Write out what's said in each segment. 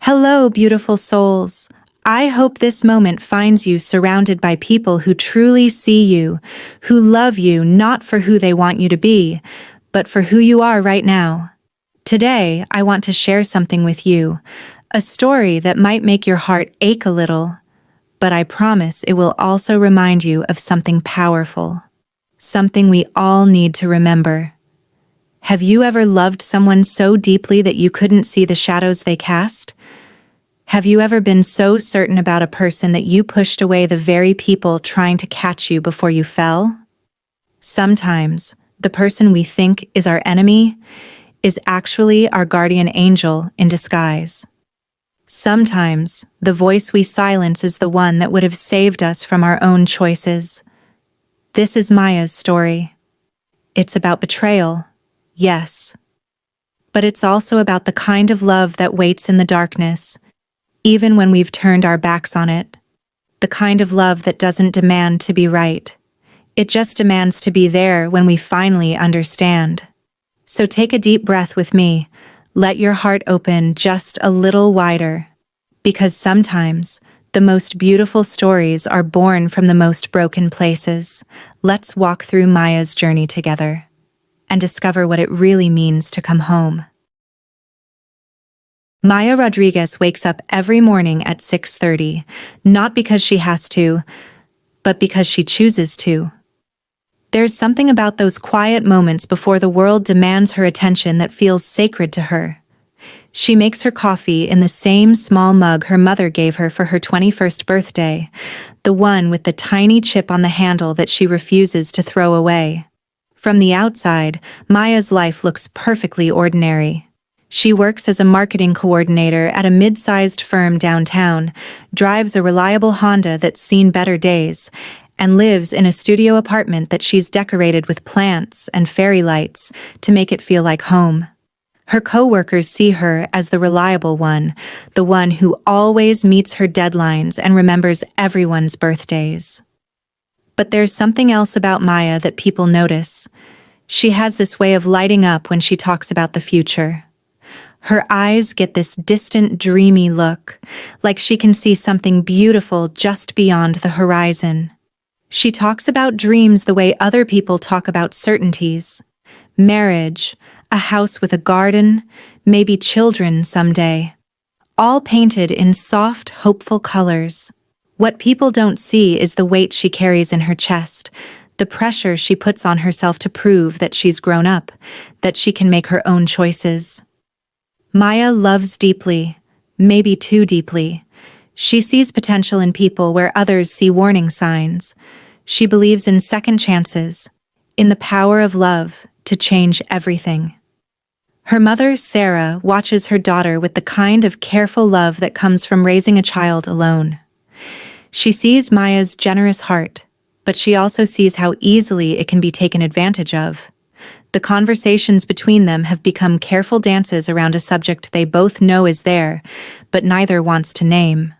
Hello, beautiful souls. I hope this moment finds you surrounded by people who truly see you, who love you not for who they want you to be, but for who you are right now. Today, I want to share something with you, a story that might make your heart ache a little, but I promise it will also remind you of something powerful, something we all need to remember. Have you ever loved someone so deeply that you couldn't see the shadows they cast? Have you ever been so certain about a person that you pushed away the very people trying to catch you before you fell? Sometimes, the person we think is our enemy is actually our guardian angel in disguise. Sometimes, the voice we silence is the one that would have saved us from our own choices. This is Maya's story. It's about betrayal, yes. But it's also about the kind of love that waits in the darkness, even when we've turned our backs on it. The kind of love that doesn't demand to be right. It just demands to be there when we finally understand. So take a deep breath with me. Let your heart open just a little wider. Because sometimes, the most beautiful stories are born from the most broken places. Let's walk through Maya's journey together and discover what it really means to come home. Maya Rodriguez wakes up every morning at 6:30, not because she has to, but because she chooses to. There's something about those quiet moments before the world demands her attention that feels sacred to her. She makes her coffee in the same small mug her mother gave her for her 21st birthday, the one with the tiny chip on the handle that she refuses to throw away. From the outside, Maya's life looks perfectly ordinary. She works as a marketing coordinator at a mid-sized firm downtown, drives a reliable Honda that's seen better days, and lives in a studio apartment that she's decorated with plants and fairy lights to make it feel like home. Her co-workers see her as the reliable one, the one who always meets her deadlines and remembers everyone's birthdays. But there's something else about Maya that people notice. She has this way of lighting up when she talks about the future. Her eyes get this distant, dreamy look, like she can see something beautiful just beyond the horizon. She talks about dreams the way other people talk about certainties. Marriage, a house with a garden, maybe children someday. All painted in soft, hopeful colors. What people don't see is the weight she carries in her chest, the pressure she puts on herself to prove that she's grown up, that she can make her own choices. Maya loves deeply, maybe too deeply. She sees potential in people where others see warning signs. She believes in second chances, in the power of love to change everything. Her mother, Sarah, watches her daughter with the kind of careful love that comes from raising a child alone. She sees Maya's generous heart, but she also sees how easily it can be taken advantage of. The conversations between them have become careful dances around a subject they both know is there, but neither wants to name.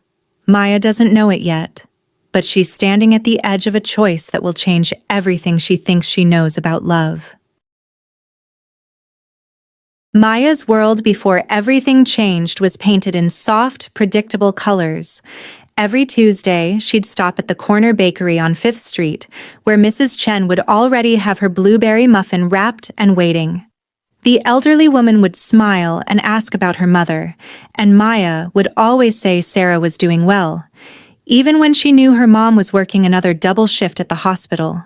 Maya doesn't know it yet, but she's standing at the edge of a choice that will change everything she thinks she knows about love. Maya's world before everything changed was painted in soft, predictable colors. Every Tuesday, she'd stop at the corner bakery on 5th Street, where Mrs. Chen would already have her blueberry muffin wrapped and waiting. The elderly woman would smile and ask about her mother, and Maya would always say Sarah was doing well, even when she knew her mom was working another double shift at the hospital.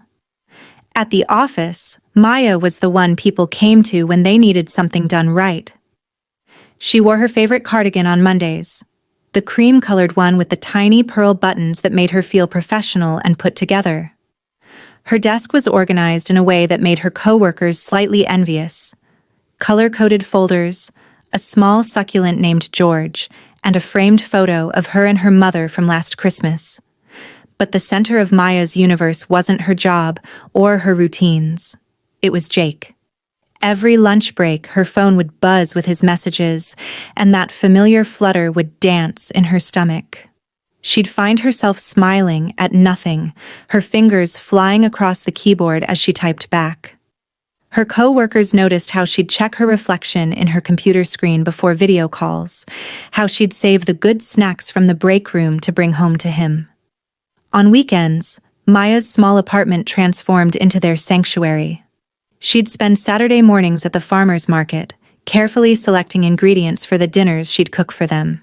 At the office, Maya was the one people came to when they needed something done right. She wore her favorite cardigan on Mondays, the cream-colored one with the tiny pearl buttons that made her feel professional and put together. Her desk was organized in a way that made her coworkers slightly envious. Color-coded folders, a small succulent named George, and a framed photo of her and her mother from last Christmas. But the center of Maya's universe wasn't her job or her routines. It was Jake. Every lunch break, her phone would buzz with his messages, and that familiar flutter would dance in her stomach. She'd find herself smiling at nothing, her fingers flying across the keyboard as she typed back. Her co-workers noticed how she'd check her reflection in her computer screen before video calls, how she'd save the good snacks from the break room to bring home to him. On weekends, Maya's small apartment transformed into their sanctuary. She'd spend Saturday mornings at the farmer's market, carefully selecting ingredients for the dinners she'd cook for them.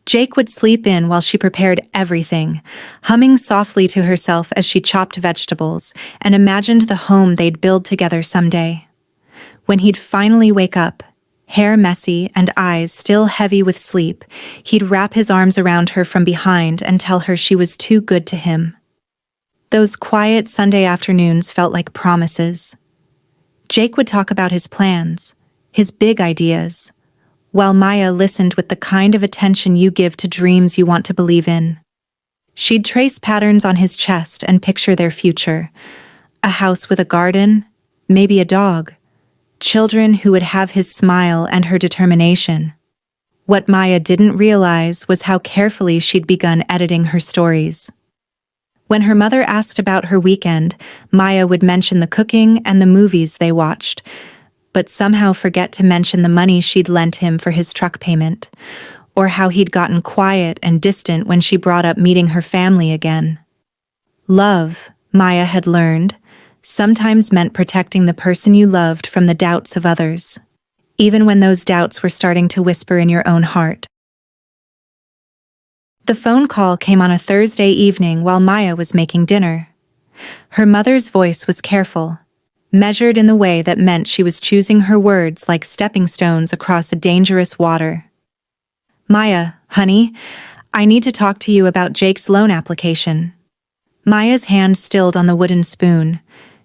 Jake would sleep in while she prepared everything, humming softly to herself as she chopped vegetables and imagined the home they'd build together someday. When he'd finally wake up, hair messy and eyes still heavy with sleep, he'd wrap his arms around her from behind and tell her she was too good to him. Those quiet Sunday afternoons felt like promises. Jake would talk about his plans, his big ideas, while Maya listened with the kind of attention you give to dreams you want to believe in. She'd trace patterns on his chest and picture their future: a house with a garden, maybe a dog, children who would have his smile and her determination. What Maya didn't realize was how carefully she'd begun editing her stories. When her mother asked about her weekend, Maya would mention the cooking and the movies they watched, but somehow forget to mention the money she'd lent him for his truck payment, or how he'd gotten quiet and distant when she brought up meeting her family again. Love, Maya had learned, sometimes meant protecting the person you loved from the doubts of others, even when those doubts were starting to whisper in your own heart. The phone call came on a Thursday evening while Maya was making dinner. Her mother's voice was careful, measured in the way that meant she was choosing her words like stepping stones across a dangerous water. "Maya, honey, I need to talk to you about Jake's loan application." Maya's hand stilled on the wooden spoon.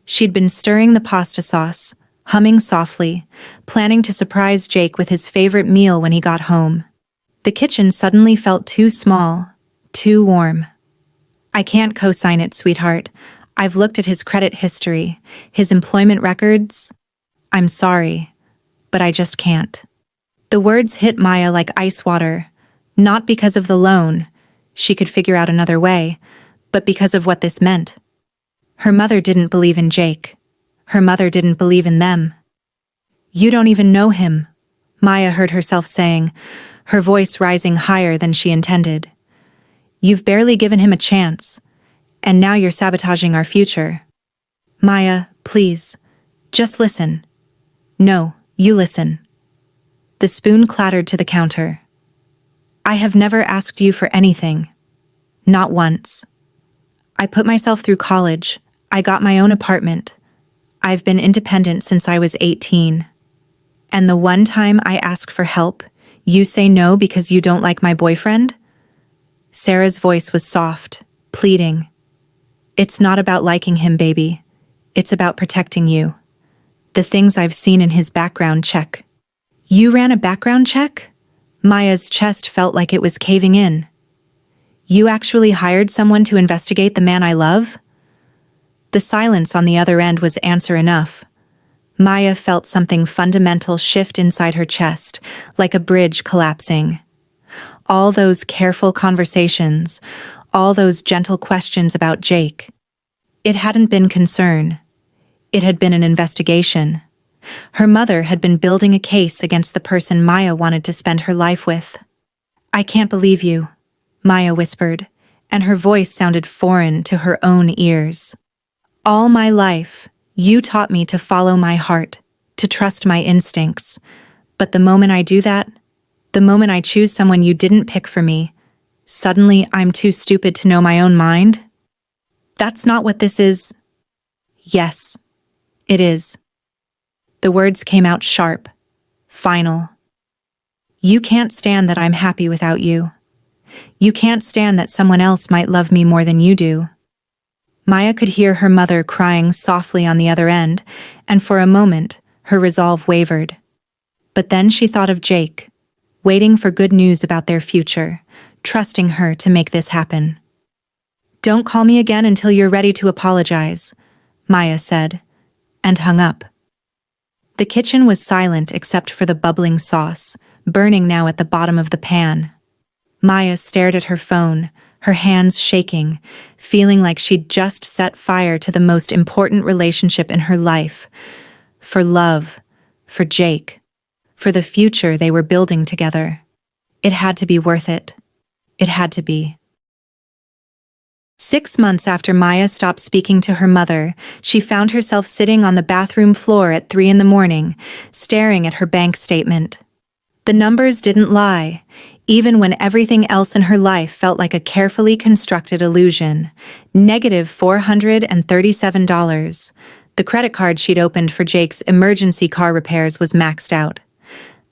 She'd been stirring the pasta sauce, humming softly, planning to surprise Jake with his favorite meal when he got home. The kitchen suddenly felt too small, too warm. "I can't co-sign it, sweetheart. I've looked at his credit history, his employment records. I'm sorry, but I just can't." The words hit Maya like ice water, not because of the loan, she could figure out another way, but because of what this meant. Her mother didn't believe in Jake. Her mother didn't believe in them. "You don't even know him," Maya heard herself saying, her voice rising higher than she intended. "You've barely given him a chance, and now you're sabotaging our future." "Maya, please, just listen." "No, you listen." The spoon clattered to the counter. "I have never asked you for anything. Not once. I put myself through college. I got my own apartment. I've been independent since I was 18. And the one time I ask for help, you say no because you don't like my boyfriend?" Sarah's voice was soft, pleading. "It's not about liking him, baby. It's about protecting you. The things I've seen in his background check." "You ran a background check?" Maya's chest felt like it was caving in. "You actually hired someone to investigate the man I love?" The silence on the other end was answer enough. Maya felt something fundamental shift inside her chest, like a bridge collapsing. All those careful conversations, all those gentle questions about Jake. It hadn't been concern. It had been an investigation. Her mother had been building a case against the person Maya wanted to spend her life with. "I can't believe you," Maya whispered, and her voice sounded foreign to her own ears. "All my life, you taught me to follow my heart, to trust my instincts. But the moment I do that, the moment I choose someone you didn't pick for me, suddenly I'm too stupid to know my own mind? That's not what this is." "Yes, it is." The words came out sharp, final. "You can't stand that I'm happy without you. You can't stand that someone else might love me more than you do." Maya could hear her mother crying softly on the other end, and for a moment, her resolve wavered. But then she thought of Jake, waiting for good news about their future, trusting her to make this happen. "Don't call me again until you're ready to apologize," Maya said, and hung up. The kitchen was silent except for the bubbling sauce, burning now at the bottom of the pan. Maya stared at her phone, her hands shaking, feeling like she'd just set fire to the most important relationship in her life. for love, for Jake, for the future they were building together. It had to be worth it. It had to be. 6 months after Maya stopped speaking to her mother, she found herself sitting on the bathroom floor at 3 in the morning, staring at her bank statement. The numbers didn't lie, even when everything else in her life felt like a carefully constructed illusion. Negative $437. The credit card she'd opened for Jake's emergency car repairs was maxed out.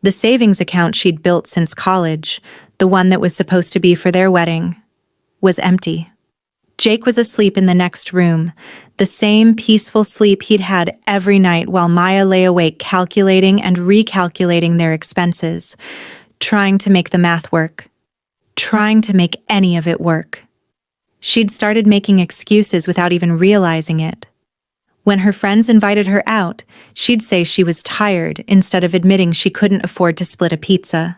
The savings account she'd built since college, the one that was supposed to be for their wedding, was empty. Jake was asleep in the next room, the same peaceful sleep he'd had every night while Maya lay awake calculating and recalculating their expenses, trying to make the math work, trying to make any of it work. She'd started making excuses without even realizing it. When her friends invited her out, she'd say she was tired instead of admitting she couldn't afford to split a pizza.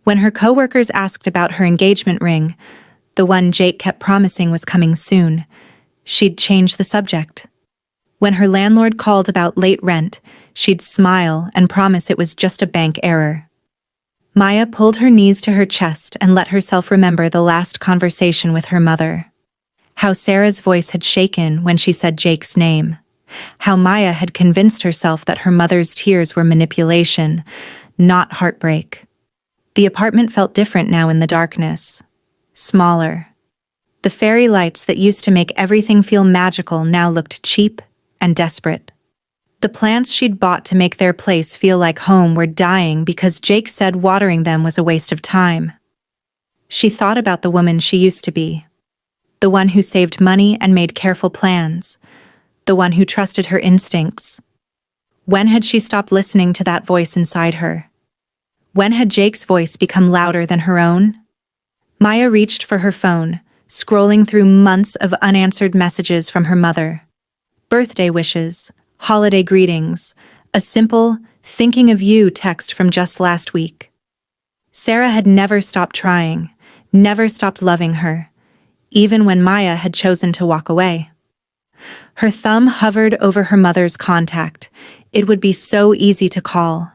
When her coworkers asked about her engagement ring, the one Jake kept promising was coming soon, she'd change the subject. When her landlord called about late rent, she'd smile and promise it was just a bank error. Maya pulled her knees to her chest and let herself remember the last conversation with her mother. How Sarah's voice had shaken when she said Jake's name. How Maya had convinced herself that her mother's tears were manipulation, not heartbreak. The apartment felt different now in the darkness. Smaller. The fairy lights that used to make everything feel magical now looked cheap and desperate. The plants she'd bought to make their place feel like home were dying because Jake said watering them was a waste of time. She thought about the woman she used to be. The one who saved money and made careful plans. The one who trusted her instincts. When had she stopped listening to that voice inside her? When had Jake's voice become louder than her own? Maya reached for her phone, scrolling through months of unanswered messages from her mother. Birthday wishes, holiday greetings, a simple, thinking of you text from just last week. Sarah had never stopped trying, never stopped loving her, even when Maya had chosen to walk away. Her thumb hovered over her mother's contact. It would be so easy to call,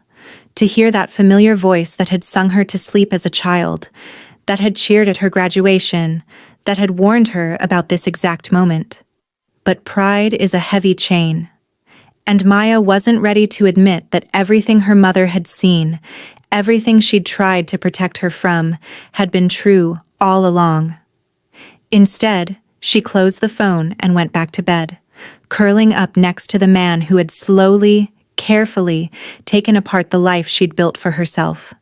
to hear that familiar voice that had sung her to sleep as a child, that had cheered at her graduation, that had warned her about this exact moment. But pride is a heavy chain. And Maya wasn't ready to admit that everything her mother had seen, everything she'd tried to protect her from, had been true all along. Instead, she closed the phone and went back to bed, curling up next to the man who had slowly, carefully taken apart the life she'd built for herself.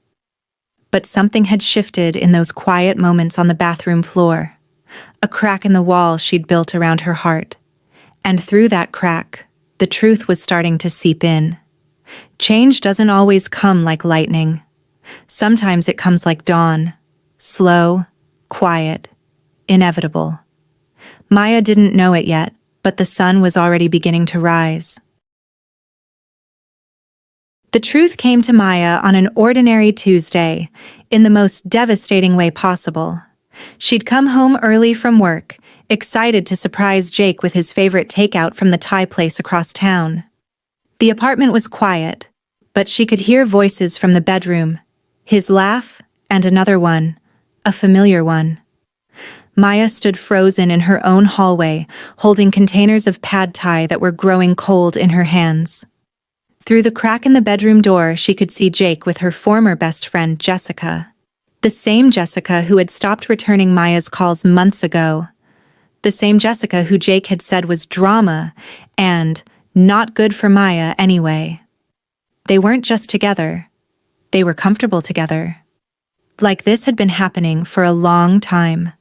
But something had shifted in those quiet moments on the bathroom floor, a crack in the wall she'd built around her heart. And through that crack, the truth was starting to seep in. Change doesn't always come like lightning. Sometimes it comes like dawn, slow, quiet, inevitable. Maya didn't know it yet, but the sun was already beginning to rise. The truth came to Maya on an ordinary Tuesday, in the most devastating way possible. She'd come home early from work, excited to surprise Jake with his favorite takeout from the Thai place across town. The apartment was quiet, but she could hear voices from the bedroom, his laugh, and another one, a familiar one. Maya stood frozen in her own hallway, holding containers of pad thai that were growing cold in her hands. Through the crack in the bedroom door, she could see Jake with her former best friend, Jessica. The same Jessica who had stopped returning Maya's calls months ago. The same Jessica who Jake had said was drama and not good for Maya anyway. They weren't just together. They were comfortable together. Like this had been happening for a long time.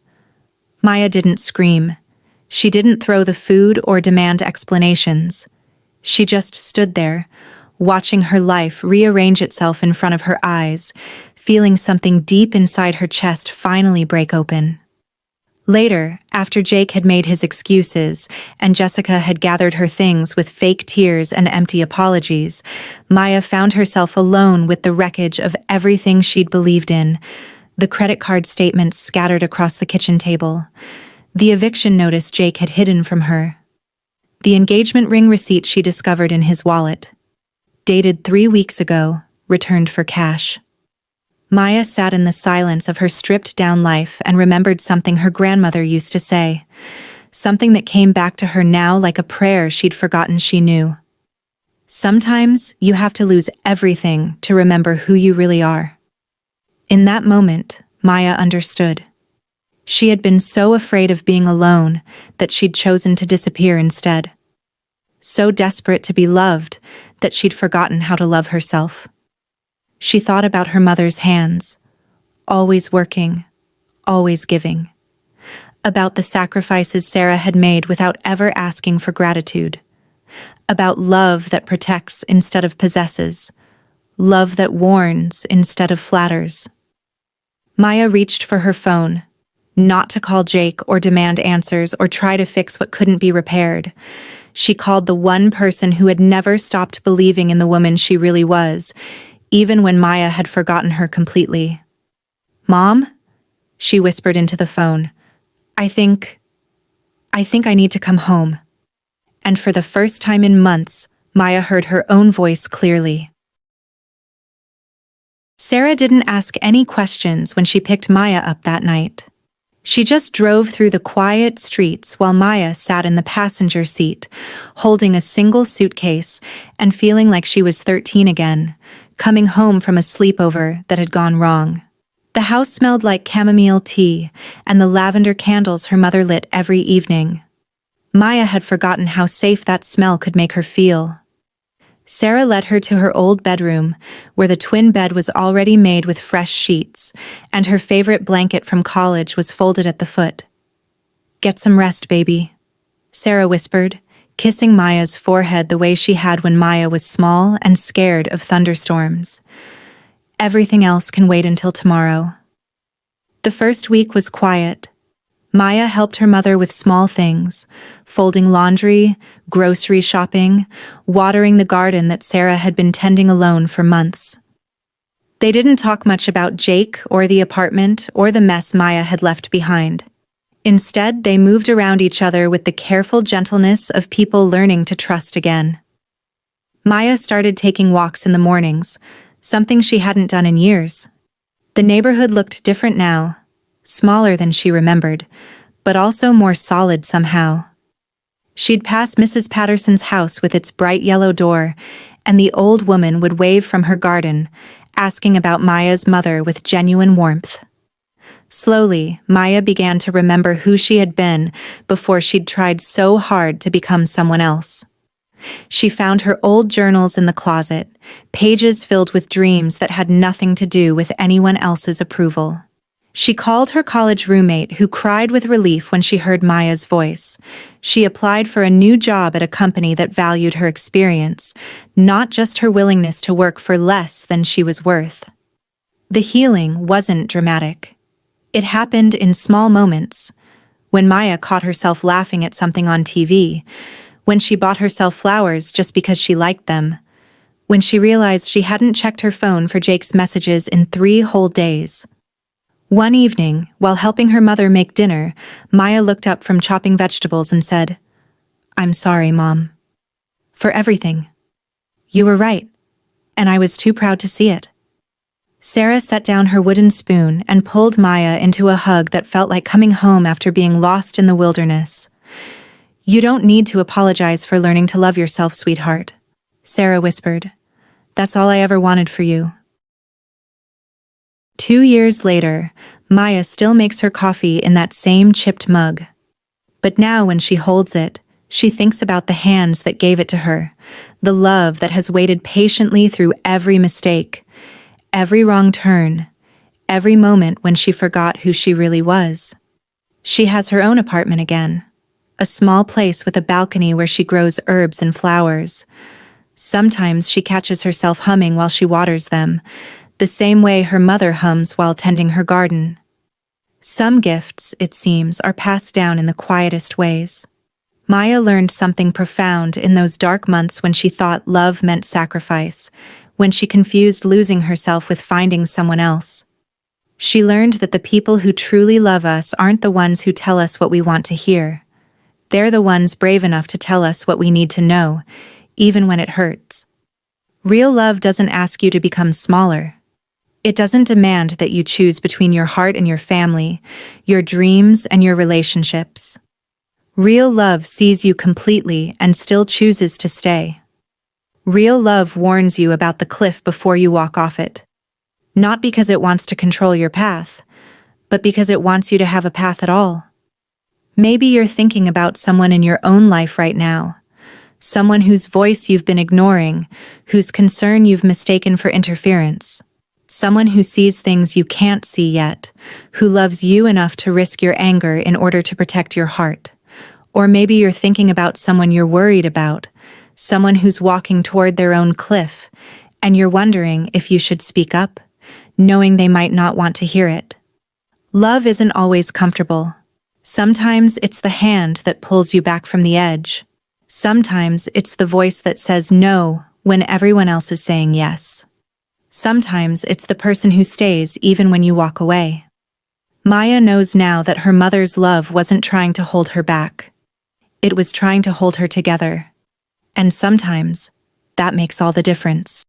Maya didn't scream. She didn't throw the food or demand explanations. She just stood there, watching her life rearrange itself in front of her eyes, feeling something deep inside her chest finally break open. Later, after Jake had made his excuses and Jessica had gathered her things with fake tears and empty apologies, Maya found herself alone with the wreckage of everything she'd believed in, the credit card statements scattered across the kitchen table, the eviction notice Jake had hidden from her. The engagement ring receipt she discovered in his wallet. Dated 3 weeks ago, returned for cash. Maya sat in the silence of her stripped-down life and remembered something her grandmother used to say, something that came back to her now like a prayer she'd forgotten she knew. Sometimes you have to lose everything to remember who you really are. In that moment, Maya understood. She had been so afraid of being alone that she'd chosen to disappear instead. So desperate to be loved that she'd forgotten how to love herself. She thought about her mother's hands, always working, always giving. About the sacrifices Sarah had made without ever asking for gratitude. About love that protects instead of possesses. Love that warns instead of flatters. Maya reached for her phone, not to call Jake or demand answers or try to fix what couldn't be repaired. She called the one person who had never stopped believing in the woman she really was, even when Maya had forgotten her completely. "Mom?" she whispered into the phone. I think I need to come home." And for the first time in months, Maya heard her own voice clearly. Sarah didn't ask any questions when she picked Maya up that night. She just drove through the quiet streets while Maya sat in the passenger seat, holding a single suitcase and feeling like she was 13 again, coming home from a sleepover that had gone wrong. The house smelled like chamomile tea and the lavender candles her mother lit every evening. Maya had forgotten how safe that smell could make her feel. Sarah led her to her old bedroom, where the twin bed was already made with fresh sheets, and her favorite blanket from college was folded at the foot. "Get some rest, baby," Sarah whispered, kissing Maya's forehead the way she had when Maya was small and scared of thunderstorms. "Everything else can wait until tomorrow." The first week was quiet. Maya helped her mother with small things, folding laundry, grocery shopping, watering the garden that Sarah had been tending alone for months. They didn't talk much about Jake or the apartment or the mess Maya had left behind. Instead, they moved around each other with the careful gentleness of people learning to trust again. Maya started taking walks in the mornings, something she hadn't done in years. The neighborhood looked different now, smaller than she remembered, but also more solid somehow. She'd pass Mrs. Patterson's house with its bright yellow door, and the old woman would wave from her garden, asking about Maya's mother with genuine warmth. Slowly, Maya began to remember who she had been before she'd tried so hard to become someone else. She found her old journals in the closet, pages filled with dreams that had nothing to do with anyone else's approval. She called her college roommate, who cried with relief when she heard Maya's voice. She applied for a new job at a company that valued her experience, not just her willingness to work for less than she was worth. The healing wasn't dramatic. It happened in small moments. When Maya caught herself laughing at something on TV, when she bought herself flowers just because she liked them, when she realized she hadn't checked her phone for Jake's messages in 3 whole days. One evening, while helping her mother make dinner, Maya looked up from chopping vegetables and said, "I'm sorry, Mom. For everything. You were right, and I was too proud to see it." Sarah set down her wooden spoon and pulled Maya into a hug that felt like coming home after being lost in the wilderness. "You don't need to apologize for learning to love yourself, sweetheart," Sarah whispered. "That's all I ever wanted for you." 2 years later, Maya still makes her coffee in that same chipped mug. But now when she holds it, she thinks about the hands that gave it to her, the love that has waited patiently through every mistake, every wrong turn, every moment when she forgot who she really was. She has her own apartment again, a small place with a balcony where she grows herbs and flowers. Sometimes she catches herself humming while she waters them, the same way her mother hums while tending her garden. Some gifts, it seems, are passed down in the quietest ways. Maya learned something profound in those dark months when she thought love meant sacrifice, when she confused losing herself with finding someone else. She learned that the people who truly love us aren't the ones who tell us what we want to hear. They're the ones brave enough to tell us what we need to know, even when it hurts. Real love doesn't ask you to become smaller. It doesn't demand that you choose between your heart and your family, your dreams and your relationships. Real love sees you completely and still chooses to stay. Real love warns you about the cliff before you walk off it. Not because it wants to control your path, but because it wants you to have a path at all. Maybe you're thinking about someone in your own life right now. Someone whose voice you've been ignoring, whose concern you've mistaken for interference. Someone who sees things you can't see yet, who loves you enough to risk your anger in order to protect your heart. Or maybe you're thinking about someone you're worried about, someone who's walking toward their own cliff, and you're wondering if you should speak up, knowing they might not want to hear it. Love isn't always comfortable. Sometimes it's the hand that pulls you back from the edge. Sometimes it's the voice that says no when everyone else is saying yes. Sometimes it's the person who stays even when you walk away. Maya knows now that her mother's love wasn't trying to hold her back. It was trying to hold her together. And sometimes, that makes all the difference.